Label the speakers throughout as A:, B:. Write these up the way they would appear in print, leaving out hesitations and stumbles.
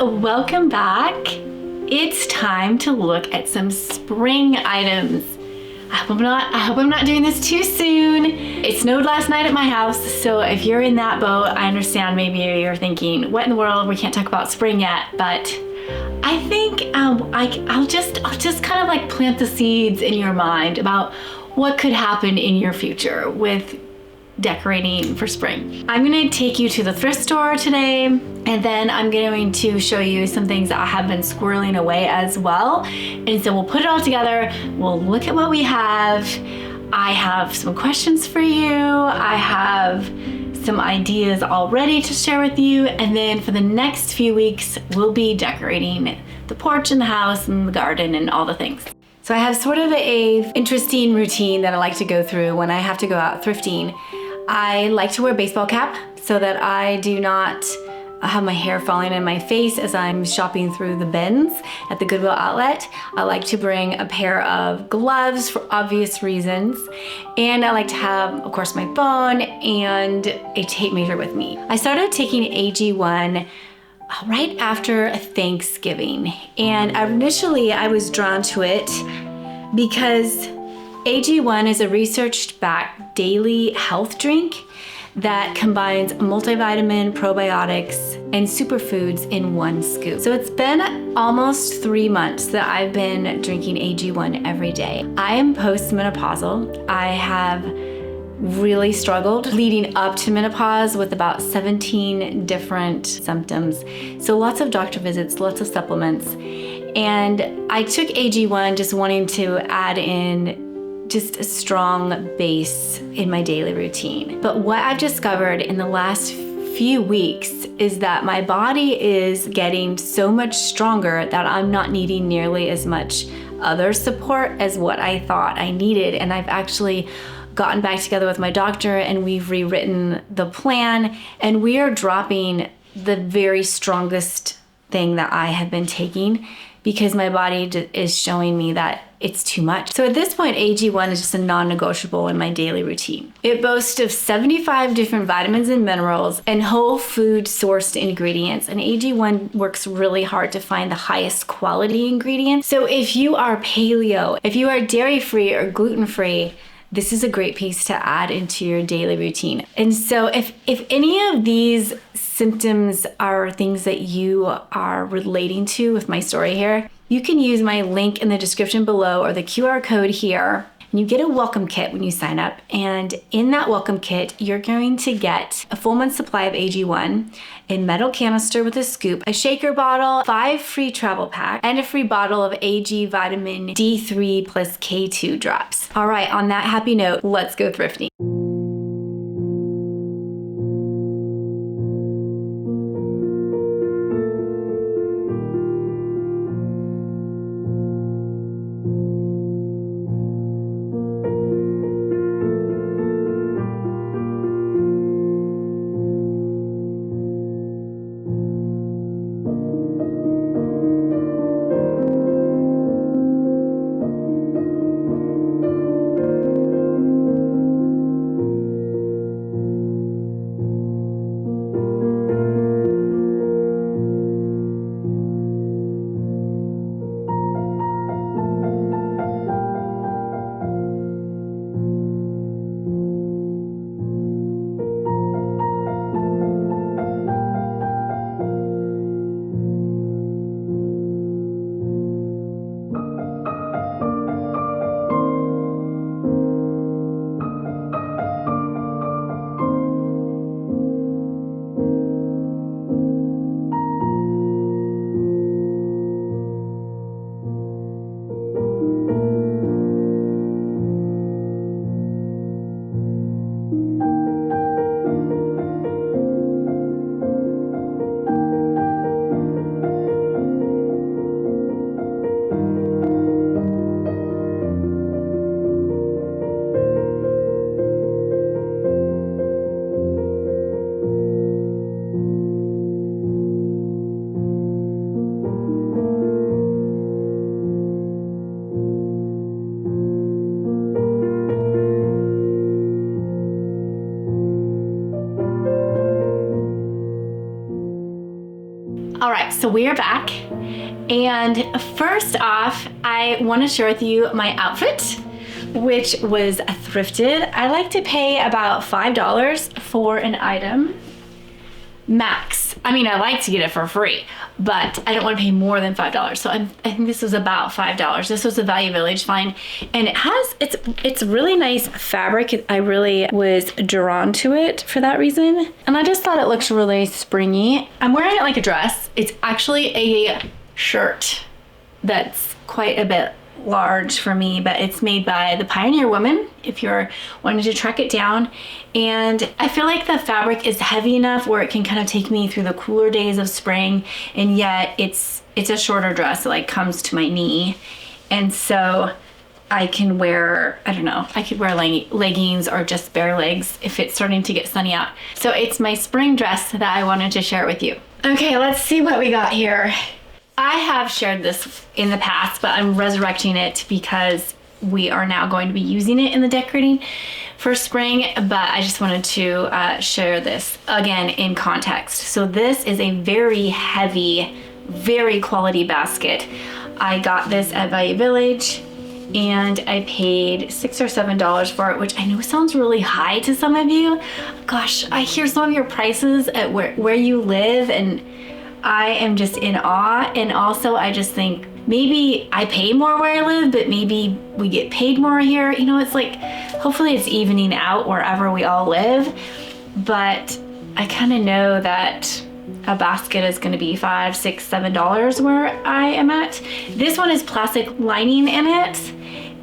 A: welcome back. It's time to look at some spring items. I hope I'm not doing this too soon. It snowed last night at my house, so if you're in that boat, I understand maybe you're thinking, what in the world, we can't talk about spring yet, but I think I'll just kind of like plant the seeds in your mind about what could happen in your future with decorating for spring. I'm gonna take you to the thrift store today, and then I'm going to show you some things that I have been squirreling away as well. And so we'll put it all together, we'll look at what we have. I have some questions for you. I have some ideas already to share with you. And then for the next few weeks, we'll be decorating the porch and the house and the garden and all the things. So I have sort of a interesting routine that I like to go through when I have to go out thrifting. I like to wear a baseball cap so that I do not have my hair falling in my face as I'm shopping through the bins at the Goodwill outlet. I like to bring a pair of gloves for obvious reasons. And I like to have, of course, my phone and a tape measure with me. I started taking AG1 right after Thanksgiving. And initially I was drawn to it because AG1 is a research-backed daily health drink that combines multivitamin, probiotics, and superfoods in one scoop. So it's been almost 3 months that I've been drinking AG1 every day. I am postmenopausal. I have really struggled leading up to menopause with about 17 different symptoms. So lots of doctor visits, lots of supplements. And I took AG1 just wanting to add in just a strong base in my daily routine. But what I've discovered in the last few weeks is that my body is getting so much stronger that I'm not needing nearly as much other support as what I thought I needed. And I've actually gotten back together with my doctor and we've rewritten the plan, and we are dropping the very strongest thing that I have been taking because my body is showing me that it's too much. So at this point, AG1 is just a non-negotiable in my daily routine. It boasts of 75 different vitamins and minerals and whole food sourced ingredients. And AG1 works really hard to find the highest quality ingredients. So if you are paleo, if you are dairy-free or gluten-free, this is a great piece to add into your daily routine. And so if any of these symptoms are things that you are relating to with my story here, you can use my link in the description below or the QR code here. And you get a welcome kit when you sign up. And in that welcome kit, you're going to get a full month supply of AG1, a metal canister with a scoop, a shaker bottle, 5 free travel packs, and a free bottle of AG vitamin D3 plus K2 drops. All right, on that happy note, let's go thrifting. So we are back. And first off, I want to share with you my outfit, which was thrifted. I like to pay about $5 for an item. Max. I mean, I like to get it for free, but I don't want to pay more than $5. So I think this was about $5. This was the Value Village find, and it's really nice fabric. I really was drawn to it for that reason, and I just thought it looks really springy. I'm wearing it like a dress. It's actually a shirt that's quite a bit large for me, but it's made by the Pioneer Woman if you're wanting to track it down. And I feel like the fabric is heavy enough where it can kind of take me through the cooler days of spring, and yet it's a shorter dress. It like comes to my knee, and so I can wear, I don't know, I could wear leggings or just bare legs if it's starting to get sunny out. So it's my spring dress that I wanted to share with you. Okay, let's see what we got here. I have shared this in the past, but I'm resurrecting it because we are now going to be using it in the decorating for spring, but I just wanted to share this again in context. So this is a very heavy, very quality basket. I got this at Value Village and I paid $6 or $7 for it, which I know sounds really high to some of you. Gosh, I hear some of your prices at where you live, and I am just in awe. And also I just think maybe I pay more where I live, but maybe we get paid more here. You know, it's like, hopefully it's evening out wherever we all live. But I kind of know that a basket is going to be $5, $6, $7 where I am at. This one is plastic lining in it,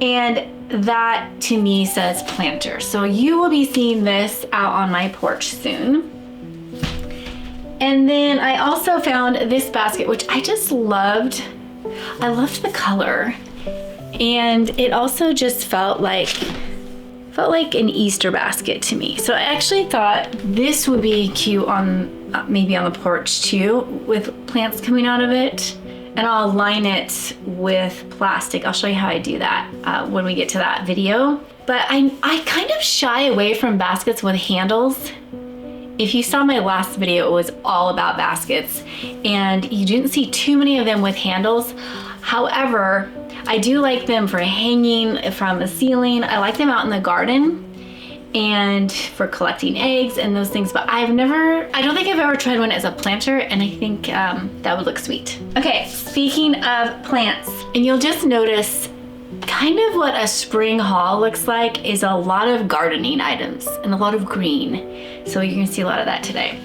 A: and that to me says planter. So you will be seeing this out on my porch soon. And then I also found this basket, which I just loved. I loved the color, and it also just felt like an Easter basket to me. So I actually thought this would be cute on maybe on the porch too, with plants coming out of it. And I'll line it with plastic. I'll show you how I do that when we get to that video. But I kind of shy away from baskets with handles. If you saw my last video, it was all about baskets, and you didn't see too many of them with handles. However, I do like them for hanging from the ceiling. I like them out in the garden and for collecting eggs and those things, but I don't think I've ever tried one as a planter, and I think that would look sweet. Okay, speaking of plants, and you'll just notice kind of what a spring haul looks like is a lot of gardening items and a lot of green. So you're gonna see a lot of that today.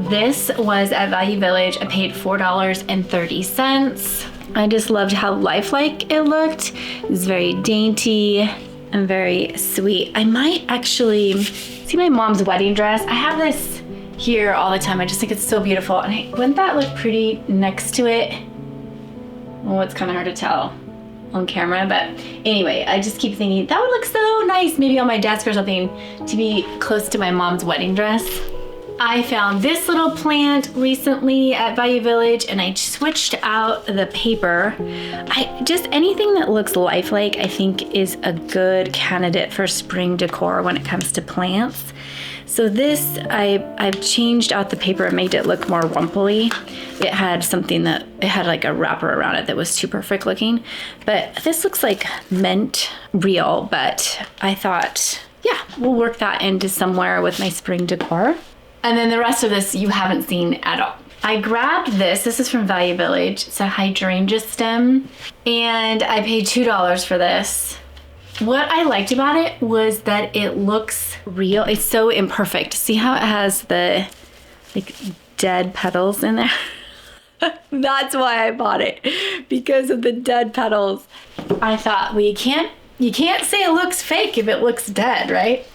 A: This was at Value Village. I paid $4.30. I just loved how lifelike it looked. It was very dainty and very sweet. I might actually see my mom's wedding dress. I have this here all the time. I just think it's so beautiful. And wouldn't that look pretty next to it? Well, it's kind of hard to tell on camera, but anyway, I just keep thinking that would look so nice maybe on my desk or something to be close to my mom's wedding dress. I found this little plant recently at Value Village, and I switched out the paper. Anything that looks lifelike I think is a good candidate for spring decor when it comes to plants. So this, I've changed out the paper and made it look more rumply. It had like a wrapper around it that was too perfect looking. But this looks like mint real, but I thought, yeah, we'll work that into somewhere with my spring decor. And then the rest of this you haven't seen at all. I grabbed this is from Value Village. It's a hydrangea stem, and I paid $2 for this. What I liked about it was that it looks real. It's so imperfect. See how it has the like dead petals in there? That's why I bought it, because of the dead petals. I thought, well, you can't say it looks fake if it looks dead, right?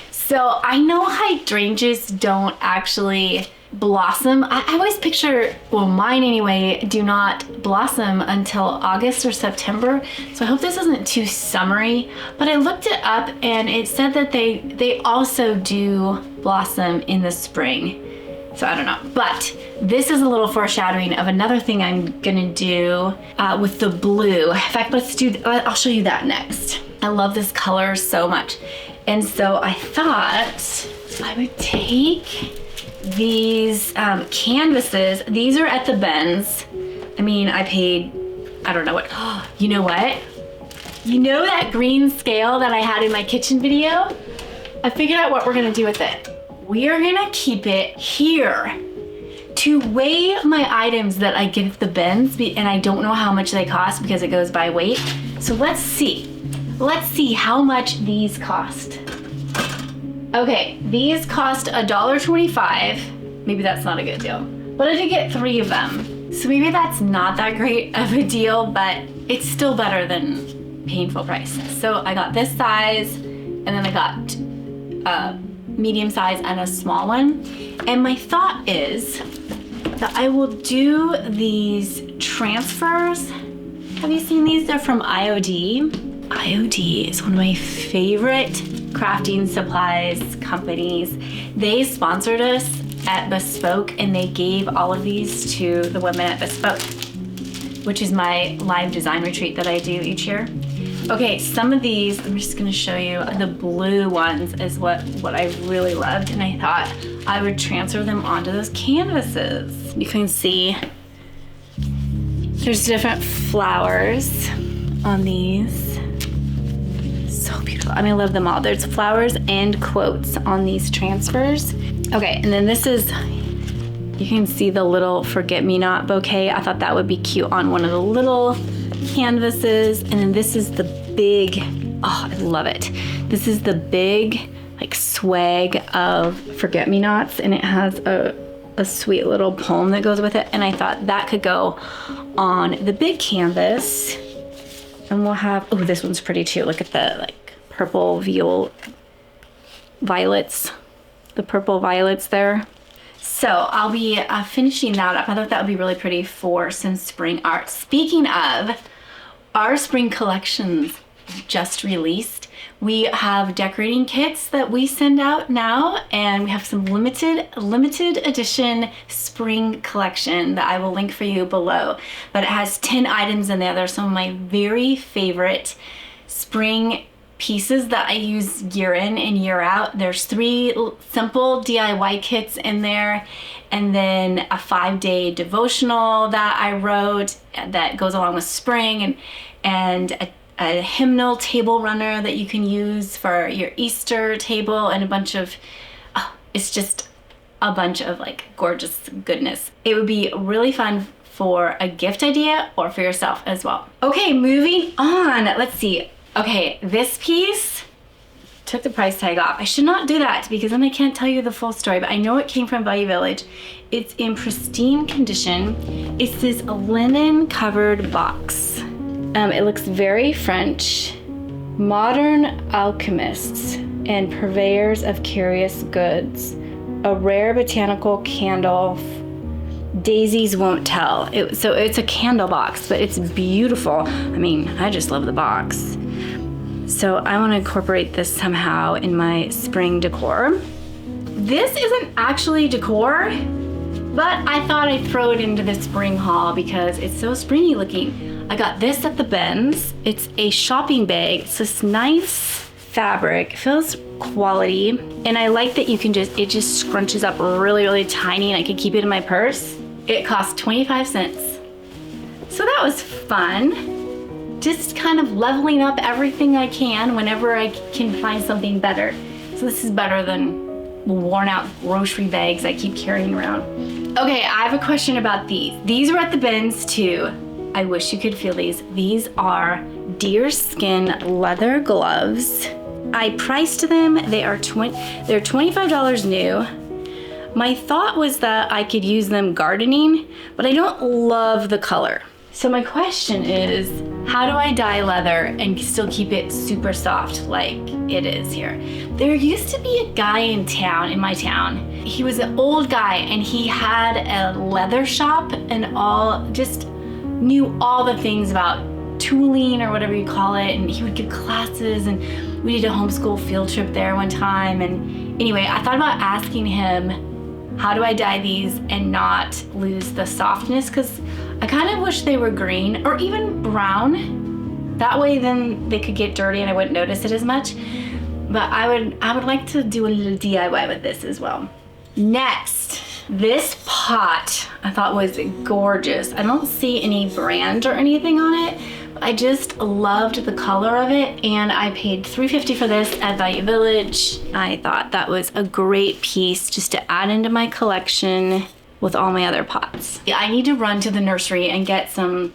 A: So I know hydrangeas don't actually blossom. I always picture, well, mine anyway, do not blossom until August or September. So I hope this isn't too summery, but I looked it up and it said that they also do blossom in the spring. So I don't know, but this is a little foreshadowing of another thing I'm gonna do with the blue. In fact, I'll show you that next. I love this color so much. And so I thought I would take these canvases. These are at the bins. I mean, I paid, I don't know what. You know what? You know that green scale that I had in my kitchen video? I figured out what we're gonna do with it. We are gonna keep it here to weigh my items that I get at the bins, and I don't know how much they cost because it goes by weight. So let's see. Let's see how much these cost. Okay, these cost $1.25. Maybe that's not a good deal, but I did get 3 of them. So maybe that's not that great of a deal, but it's still better than paying full price. So I got this size, and then I got a medium size and a small one. And my thought is that I will do these transfers. Have you seen these? They're from IOD. IOD is one of my favorite crafting supplies companies. They sponsored us at Bespoke, and they gave all of these to the women at Bespoke, which is my live design retreat that I do each year. Okay, some of these, I'm just gonna show you. The blue ones is what I really loved, and I thought I would transfer them onto those canvases. You can see there's different flowers on these. So beautiful. I mean, I love them all. There's flowers and quotes on these transfers. Okay, and then this is, you can see the little forget-me-not bouquet. I thought that would be cute on one of the little canvases. And then this is the big, oh, I love it. This is the big, like, swag of forget-me-nots, and it has a sweet little poem that goes with it. And I thought that could go on the big canvas. And we'll have, oh, this one's pretty too. Look at the, like, purple violets, the purple violets there. So I'll be finishing that up. I thought that would be really pretty for some spring art. Speaking of, our spring collections just released. We have decorating kits that we send out now, and we have some limited edition spring collection that I will link for you below. But it has 10 items in there. They're some of my very favorite spring pieces that I use year in and year out. There's 3 simple DIY kits in there, and then a 5-day devotional that I wrote that goes along with spring, and a hymnal table runner that you can use for your Easter table, and a bunch of, it's just a bunch of, like, gorgeous goodness. It would be really fun for a gift idea or for yourself as well. Okay, moving on. Let's see. Okay, this piece took the price tag off. I should not do that because then I can't tell you the full story, but I know it came from Value Village. It's in pristine condition. It's this linen covered box. It looks very French. Modern alchemists and purveyors of curious goods. A rare botanical candle. Daisies won't tell. So it's a candle box, but it's beautiful. I mean, I just love the box. So I want to incorporate this somehow in my spring decor. This isn't actually decor, but I thought I'd throw it into the spring haul because it's so springy looking. I got this at the bins. It's a shopping bag. It's this nice fabric. It feels quality. And I like that you can it just scrunches up really, really tiny, and I can keep it in my purse. It cost 25 cents. So that was fun. Just kind of leveling up everything I can whenever I can find something better. So this is better than worn out grocery bags I keep carrying around. Okay, I have a question about these. These are at the bins too. I wish you could feel these. These are deerskin leather gloves. I priced them. They're $25 new. My thought was that I could use them gardening, but I don't love the color. So my question is, how do I dye leather and still keep it super soft like it is here? There used to be a guy in my town. He was an old guy, and he had a leather shop and just knew all the things about tooling or whatever you call it, and he would give classes, and we did a homeschool field trip there one time. And anyway, I thought about asking him, how do I dye these and not lose the softness? Because I kind of wish they were green or even brown. That way then they could get dirty and I wouldn't notice it as much. But I would like to do a little DIY with this as well. Next, this pot I thought was gorgeous. I don't see any brand or anything on it. I just loved the color of it, and I paid $3.50 for this at Value Village. I thought that was a great piece just to add into my collection with all my other pots. Yeah, I need to run to the nursery and get some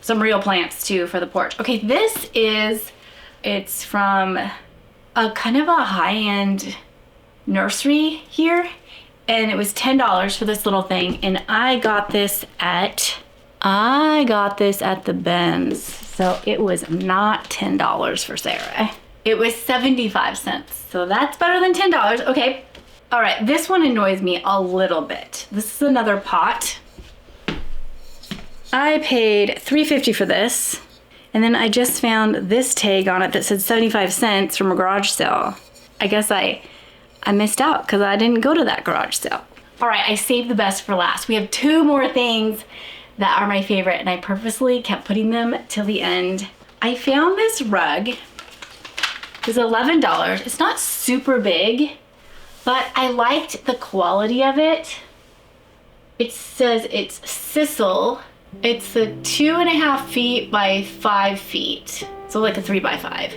A: real plants too for the porch. Okay, it's from a kind of a high-end nursery here, and it was $10 for this little thing, and I got this at the Ben's, so it was not $10 for Sarah. It was 75 cents, so that's better than $10. Okay, all right, this one annoys me a little bit. This is another pot. I paid $3.50 for this, and then I just found this tag on it that said 75 cents from a garage sale. I guess I missed out because I didn't go to that garage sale. All right, I saved the best for last. We have 2 more things that are my favorite, and I purposely kept putting them till the end. I found this rug. It was $11. It's not super big, but I liked the quality of it. It says it's sisal. It's a 2.5 feet by 5 feet. So like a 3 by 5.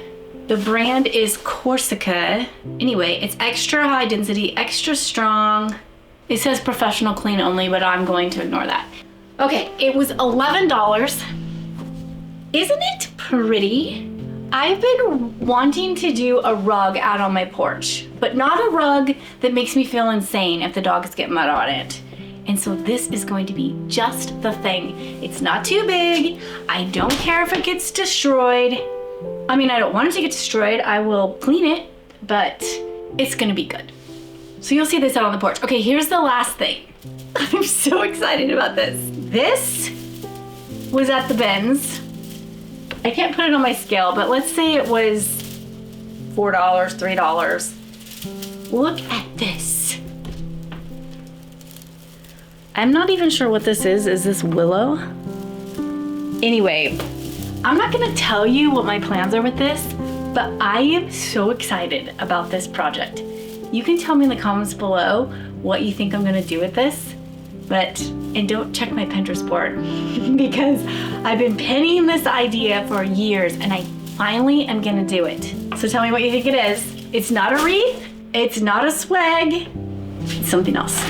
A: The brand is Corsica. Anyway, it's extra high density, extra strong. It says professional clean only, but I'm going to ignore that. Okay, it was $11. Isn't it pretty? I've been wanting to do a rug out on my porch, but not a rug that makes me feel insane if the dogs get mud on it. And so this is going to be just the thing. It's not too big. I don't care if it gets destroyed. I mean, I don't want it to get destroyed. I will clean it, but it's gonna be good. So you'll see this out on the porch. Okay, here's the last thing. I'm so excited about this. This was at the Ben's. I can't put it on my scale, but let's say it was $4, $3. Look at this. I'm not even sure what this is. Is this willow? Anyway, I'm not gonna tell you what my plans are with this, but I am so excited about this project. You can tell me in the comments below what you think I'm gonna do with this, and don't check my Pinterest board because I've been penning this idea for years and I finally am gonna do it. So tell me what you think it is. It's not a wreath, it's not a swag, it's something else.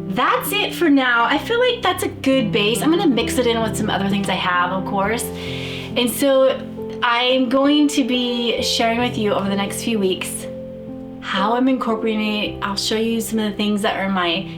A: That's it for now. I feel like that's a good base. I'm gonna mix it in with some other things I have, of course. And so I'm going to be sharing with you over the next few weeks how I'm incorporating it. I'll show you some of the things that are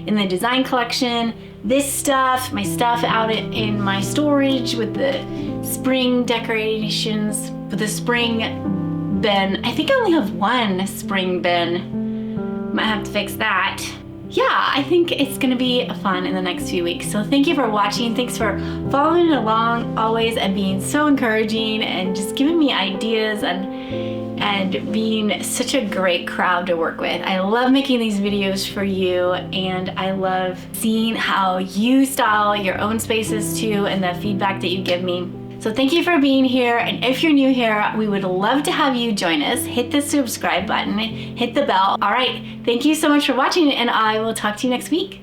A: in the design collection, this stuff, my stuff out in my storage with the spring decorations, with the spring bin. I think I only have one spring bin. Might have to fix that. Yeah, I think it's gonna be fun in the next few weeks. So thank you for watching. Thanks for following along always and being so encouraging and just giving me ideas and being such a great crowd to work with. I love making these videos for you, and I love seeing how you style your own spaces too and the feedback that you give me. So thank you for being here, and if you're new here, we would love to have you join us. Hit the subscribe button, hit the bell. All right, thank you so much for watching, and I will talk to you next week.